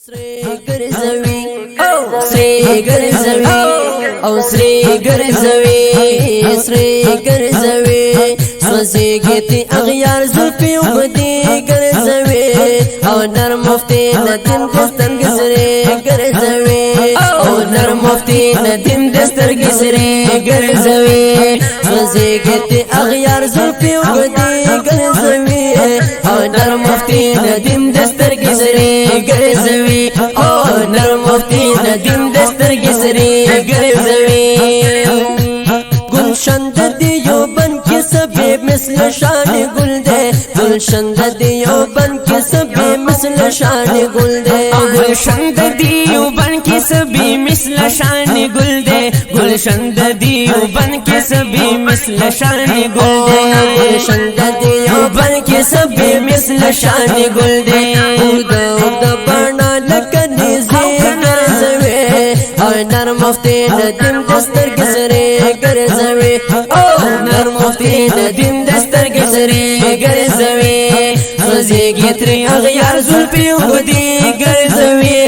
سری ګرځوي او سری ګرځوي سوځيږي تی اغیار زلفي وبدي ګرځوي او نر مفتي ندیم دسترګ سری ګرځوي او نر مفتي ندیم دسترګ سری ګرځوي سوځيږي تی اغیار زلفي وبدي ګرځوي او نر مفتي ندیم دسترګ سری ګرځوي او نر مفتي ندیم دسترګ سری ګرځوي گلشن دیوبند کی سبھی مثل شان گل دے گلشن دیوبند کی سبھی مثل شان گل دے گلشن دیوبند کی سبھی مثل شان گل دے گلشن دیوبند کی سبھی مثل شان گل دے گلشن دیوبند کی سبھی مثل شان گل دے اود بنا لکنی زیر زوی اور نر مفتی ندیم دستر گزرے گرزوی نر مفتی ندیم دستر گزرے گرزوی سوزیگی تری اغیار زلفی وبدی گرزوی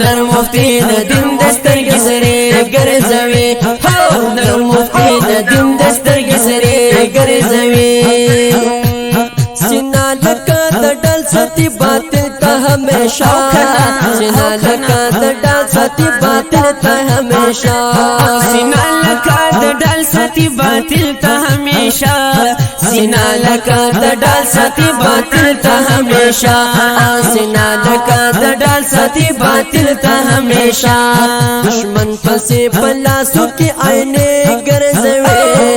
نر مفتی ندیم دستر گزرے گرزوی نر مفتی ندیم دستر گزرے گرزوی سینا لکا دڈال ستی باطل تا ہمیشہ سینا لکا دڈال ستی باطل تا ہمیشہ سینا لکا دڈال ستی باطل تا ہمیشہ سینا لکا دڈال ستی باطل تا ہمیشہ سینا لکا دڈال ستی باطل تا ہمیشہ دشمن پسی پلاسو کی آئینے گرزوی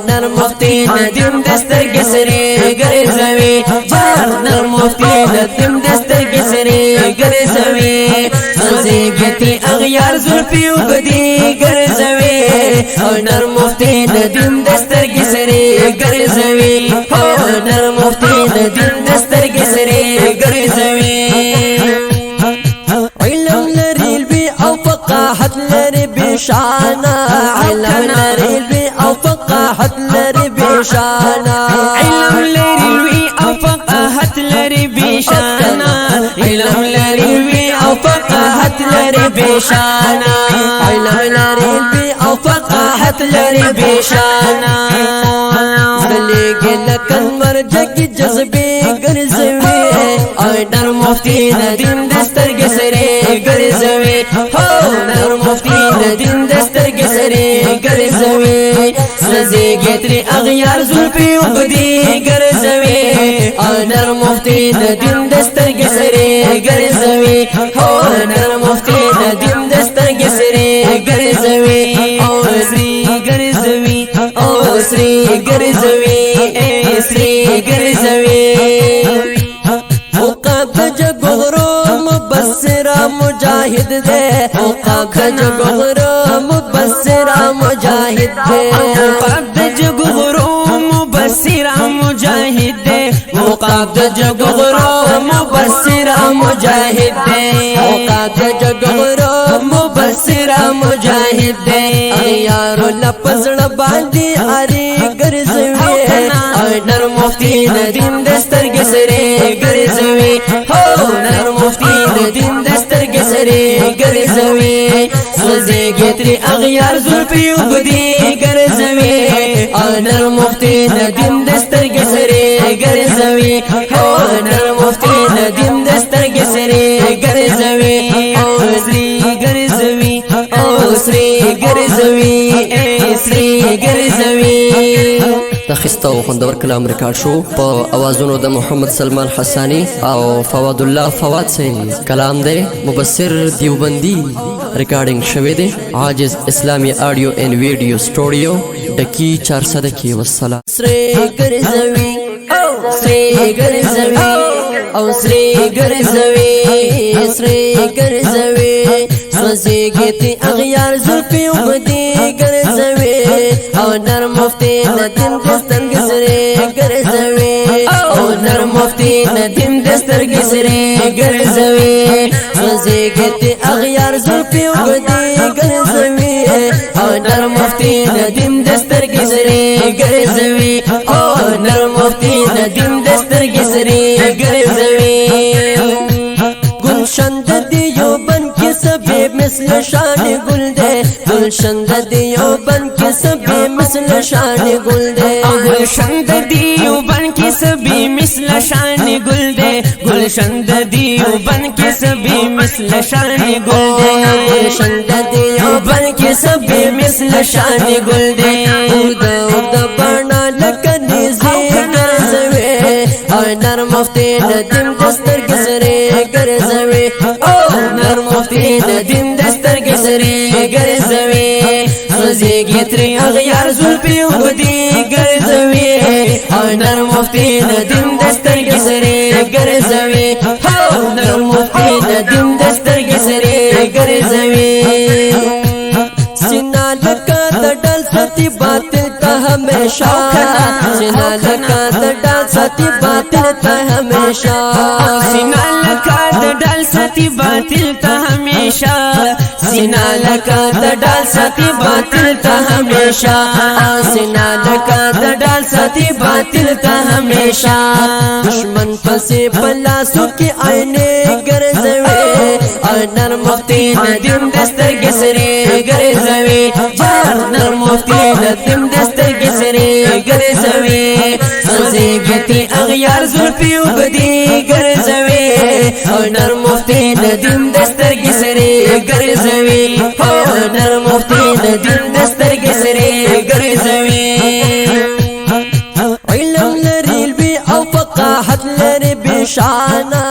نر مفتی ندیم دستر گسری گرزوی نر مفتی ندیم دستر گسری گرزوی سوزیگی تی اغیار زلفی وبدی گرزوی نر مفتی ندیم دستر گسری گرزوی نر مفتی ندیم دستر گسری گرزوی علم لري البي او فقاحت لري بشانا علم لري البي او فقاحت لري بشانا علم لري البي او فقاحت لري بشانا علم لري البي او فقاحت لري بشانا علم لري البي او فقاحت لري بشانا زليږي لکن مرجګي جذبي ګرځوي او نر مفتي ندیم دستر گسري ګرځوي نر مفتي ندیم دستر گسري ګرځوي سوزيږي تري اغيار زلفي وبدي ګرځوي او نر مفتي ندیم دستر گسري ګرځوي نر مفتي ندیم دستر گسري ګرځوي او سري ګرځوي او سري ګرځوي سري ګرځوي عقاب جگغرو مبصرا مجاہد دے عقاب جگغرو مبصرا مجاہد دے عقاب جگغرو مبصرا مجاہد دے عقاب جگغرو مبصرا مجاہد دے عقاب جگغرو مبصرا مجاہد دے اغیارو لپزڑ باندی آری گرزوی نر مفتی ندیم دستر گسرے گرزوی نر مفتی ندیم دستر گسرے گرزوی سوزیږي تری اغیار زلفی وبدی گرزوی نر مفتی ندیم دستر گسرے گرزوی نر مفتی ندیم دستر گسرے گرزوی سری گرزوی سری گرزوی سری گرزوی تخسته او خوندور کلام ریکارډ شو په اوازونو د محمد سلمان حسانی او فواد الله فواد سین کلام دی مبصر دیوبندی ریکارډینګ شوی دی عاجز اسلامی آډیو اینڈ ویډیو سټوډیو ډکی 400 کې والسلام سری ګرځوي او سری ګرځوي سوزيږي تی اغیار زلفي وبدي ګرځوي او نر مفتي ندیم دستر گسري ګرځوي او نر مفتي ندیم دستر گسري ګرځوي سوزيږي تی اغیار زلفي وبدي ګرځوي او نر مفتي ندیم دستر گسري ګرځوي او نر مفتي ندیم دستر گسري ګرځوي گلشن دیوبند کی سبھی مثل شان گل دے گلشن دیوبند کی سبھی مثل شان گل دے گلشن دیوبند کی سبھی مثل شان گل دے گلشن دیوبند کی سبھی مثل شان گل دے گلشن دیوبند کی سبھی مثل شان گل دے اگدا اگدا بانا لکنی زیگر زوی اور نر مفتی ندیم دستر گزرے گر زوی نر مفتی ندیم دستر گزرے گر زوی سوزیگی تری اغیار زلپی اگدی گر زوی اور نر مفتی ندیم دستر گزرے گر زوی نر مفتی ندیم دستر گزرے گر زوی سینا لکا دڈل ستی باطل تا ہمیشہ سینا لکا دڈل ستی باطل تا ہمیشہ سینا لکا دڈل ستی باطل تا ہمیشہ سینا لکا دڈل ستی باطل تا ہمیشہ سینا لکا دڈل ستی باطل تا ہمیشہ دشمن پسے پلاسو کی آئینے گرزوے اور نر مفتی ندیم دستر گسرے گرزوے نر مفتی ندیم دستر گسرے گرزوے سوزے گیتی اغیار زلپی اگدی گرزوے اور نر مفتی ندیم دستر گسرے گرزوے نر مفتی ندیم دستر گسرے گرزوے علم لري البي او فقاحت لري بشانا